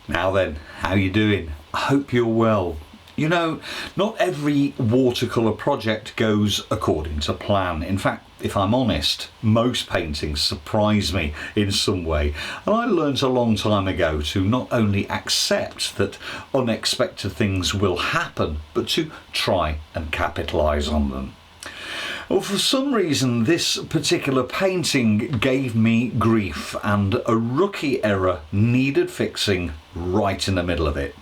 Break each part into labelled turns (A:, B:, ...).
A: Now then, how you doing? I hope you're well. You know, not every watercolour project goes according to plan. In fact, if I'm honest, most paintings surprise me in some way. And I learnt a long time ago to not only accept that unexpected things will happen, but to try and capitalise on them. Well, for some reason, this particular painting gave me grief, and a rookie error needed fixing right in the middle of it.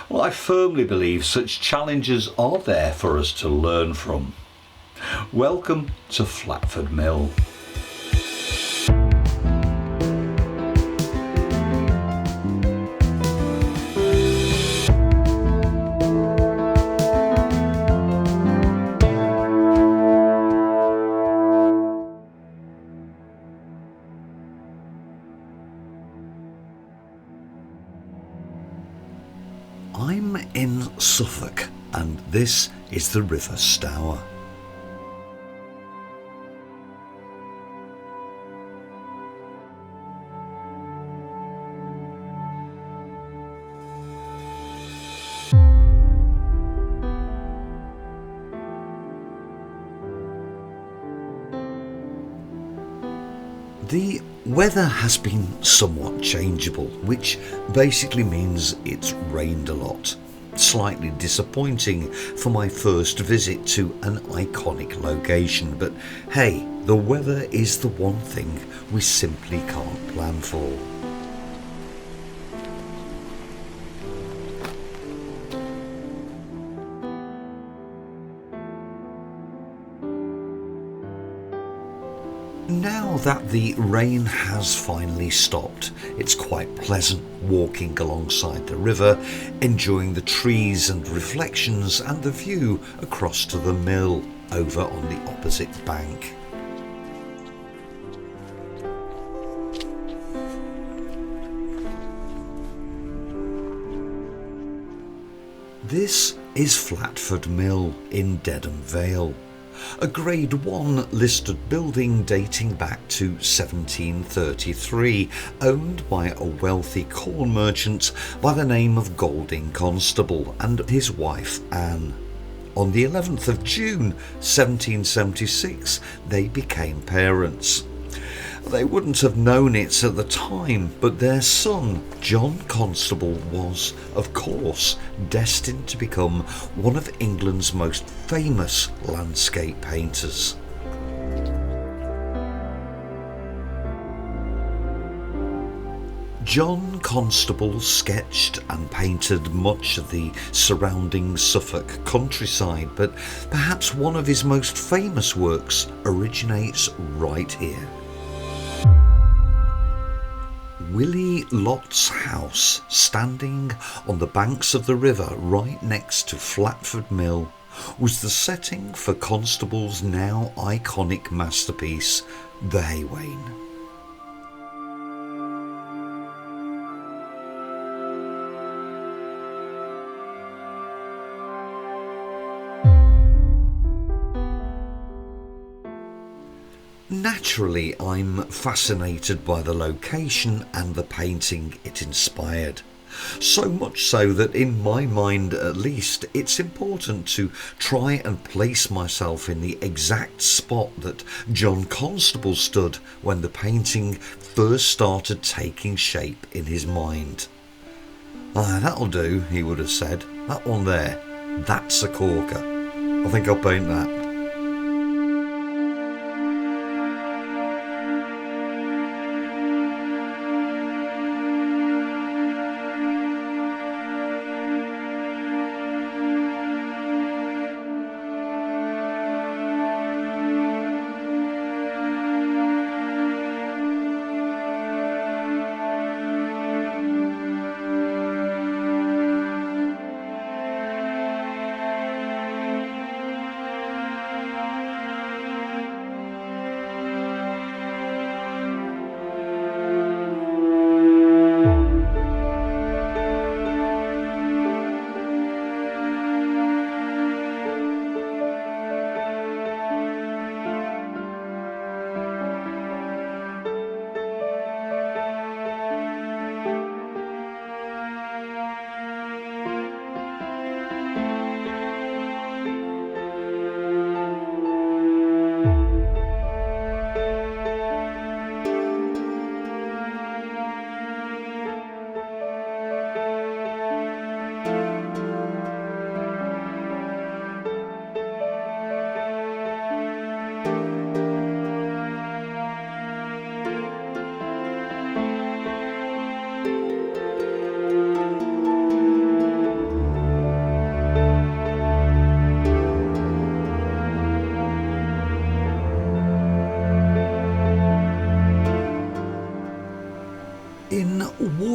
A: Well, I firmly believe such challenges are there for us to learn from. Welcome to Flatford Mill. I'm in Suffolk, and this is the River Stour. The weather has been somewhat changeable, which basically means it's rained a lot. Slightly disappointing for my first visit to an iconic location, but hey, the weather is the one thing we simply can't plan for. Now that the rain has finally stopped, it's quite pleasant walking alongside the river, enjoying the trees and reflections and the view across to the mill over on the opposite bank. This is Flatford Mill in Dedham Vale. A Grade 1 listed building dating back to 1733, owned by a wealthy corn merchant by the name of Golding Constable and his wife Anne. On the 11th of June 1776, they became parents. They wouldn't have known it at the time, but their son, John Constable, was, of course, destined to become one of England's most famous landscape painters. John Constable sketched and painted much of the surrounding Suffolk countryside, but perhaps one of his most famous works originates right here. Willy Lott's house, standing on the banks of the river right next to Flatford Mill, was the setting for Constable's now iconic masterpiece, The Haywain. Naturally, I'm fascinated by the location and the painting it inspired. So much so that in my mind at least, it's important to try and place myself in the exact spot that John Constable stood when the painting first started taking shape in his mind. "Ah, that'll do," he would have said. "That one there, that's a corker. I think I'll paint that."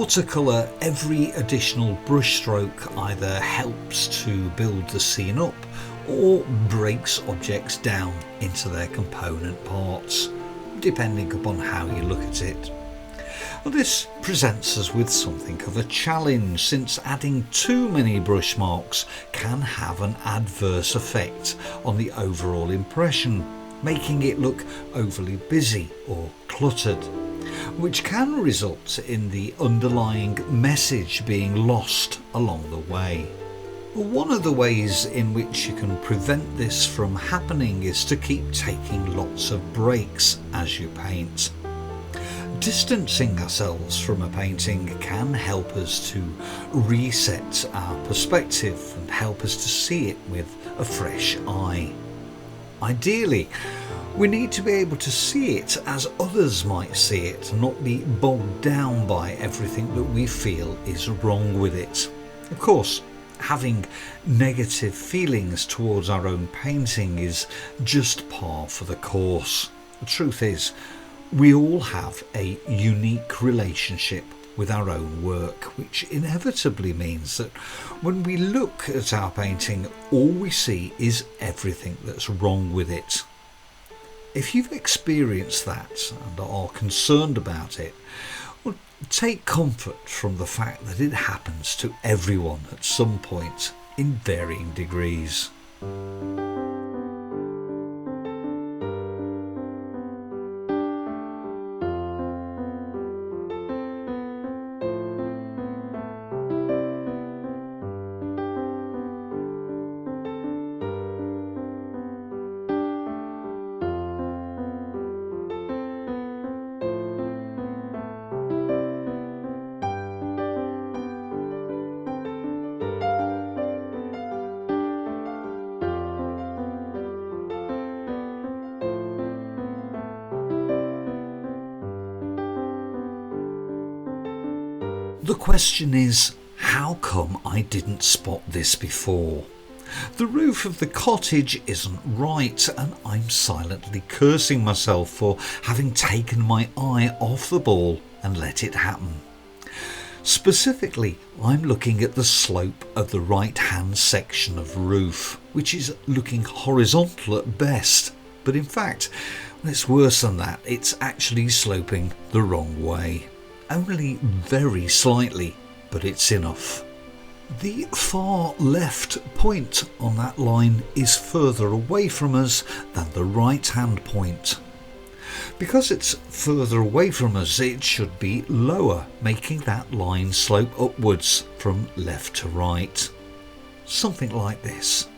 B: watercolour, every additional brushstroke either helps to build the scene up or breaks objects down into their component parts, depending upon how you look at it. Well, this presents us with something of a challenge, since adding too many brush marks can have an adverse effect on the overall impression, making it look overly busy or cluttered, which can result in the underlying message being lost along the way. One of the ways in which you can prevent this from happening is to keep taking lots of breaks as you paint. Distancing ourselves from a painting can help us to reset our perspective and help us to see it with a fresh eye. Ideally, we need to be able to see it as others might see it and not be bogged down by everything that we feel is wrong with it. Of course, having negative feelings towards our own painting is just par for the course. The truth is, we all have a unique relationship with our own work, which inevitably means that when we look at our painting, all we see is everything that's wrong with it. If you've experienced that and are concerned about it, well, take comfort from the fact that it happens to everyone at some point in varying degrees. The question is, how come I didn't spot this before? The roof of the cottage isn't right, and I'm silently cursing myself for having taken my eye off the ball and let it happen. Specifically, I'm looking at the slope of the right-hand section of roof, which is looking horizontal at best, but in fact, it's worse than that. It's actually sloping the wrong way. Only very slightly, but it's enough. The far left point on that line is further away from us than the right hand point. Because it's further away from us, it should be lower, making that line slope upwards from left to right. Something like this.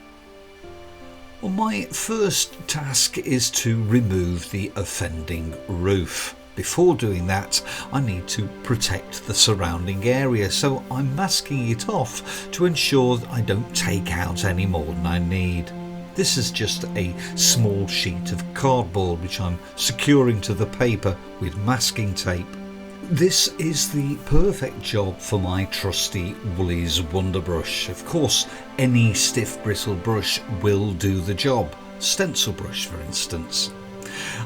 B: Well, my first task is to remove the offending roof. Before doing that, I need to protect the surrounding area, so I'm masking it off to ensure that I don't take out any more than I need. This is just a small sheet of cardboard which I'm securing to the paper with masking tape. This is the perfect job for my trusty Woolley's Wonder Brush. Of course, any stiff bristle brush will do the job, stencil brush for instance.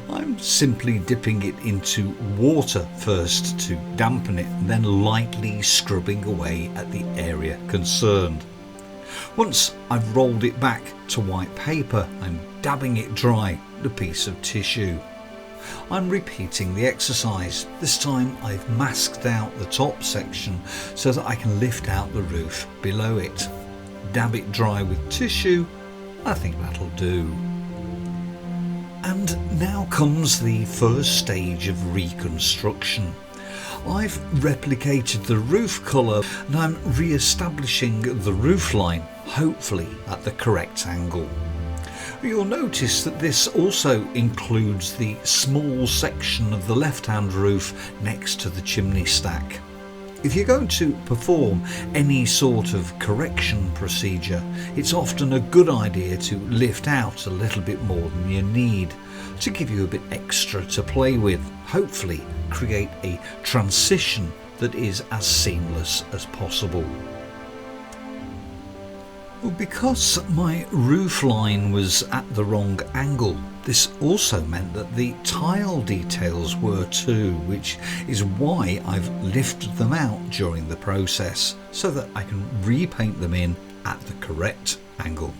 B: I'm simply dipping it into water first to dampen it and then lightly scrubbing away at the area concerned. Once I've rolled it back to white paper, I'm dabbing it dry with a piece of tissue. I'm repeating the exercise. This time I've masked out the top section so that I can lift out the roof below it. Dab it dry with tissue. I think that'll do. And now comes the first stage of reconstruction. I've replicated the roof colour and I'm re-establishing the roof line, hopefully at the correct angle. You'll notice that this also includes the small section of the left-hand roof next to the chimney stack. If you're going to perform any sort of correction procedure, it's often a good idea to lift out a little bit more than you need to give you a bit extra to play with, hopefully create a transition that is as seamless as possible. Well, because my roof line was at the wrong angle, This also meant that the tile details were too, which is why I've lifted them out during the process so that I can repaint them in at the correct angle.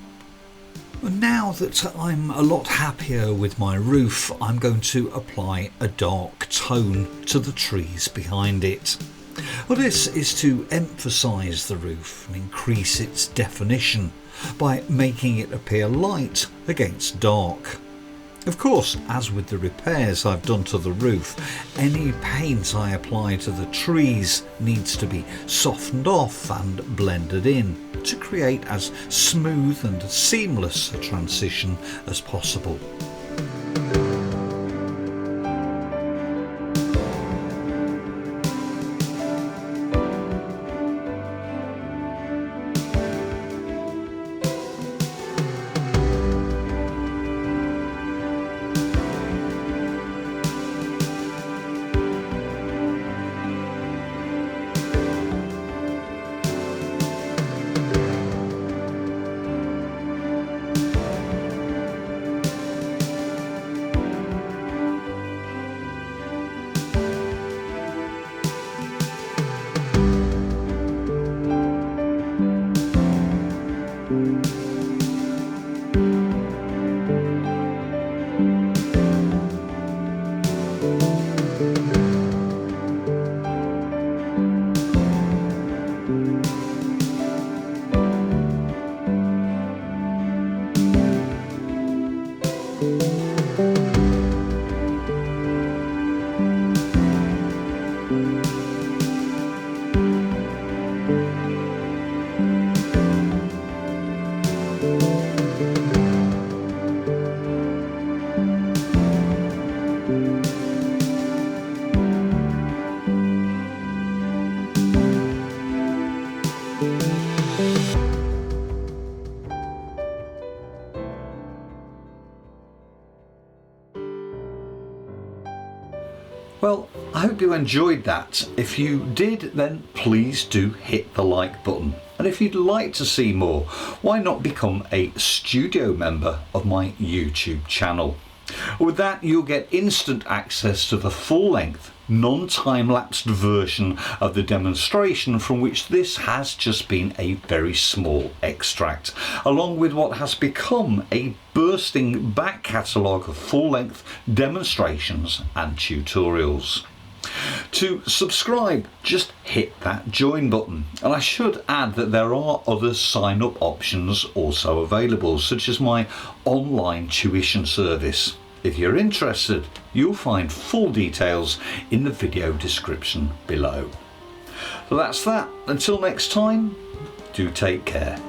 B: Now that I'm a lot happier with my roof, I'm going to apply a dark tone to the trees behind it. Well, this is to emphasise the roof and increase its definition by making it appear light against dark. Of course, as with the repairs I've done to the roof, any paint I apply to the trees needs to be softened off and blended in to create as smooth and seamless a transition as possible.
A: Well, I hope you enjoyed that. If you did, then please do hit the like button. And if you'd like to see more, why not become a studio member of my YouTube channel? With that, you'll get instant access to the full-length, non-time-lapsed version of the demonstration from which this has just been a very small extract, along with what has become a bursting back catalogue of full-length demonstrations and tutorials. To subscribe, just hit that join button, and I should add that there are other sign-up options also available, such as my online tuition service. If you're interested, you'll find full details in the video description below. So that's that. Until next time, do take care.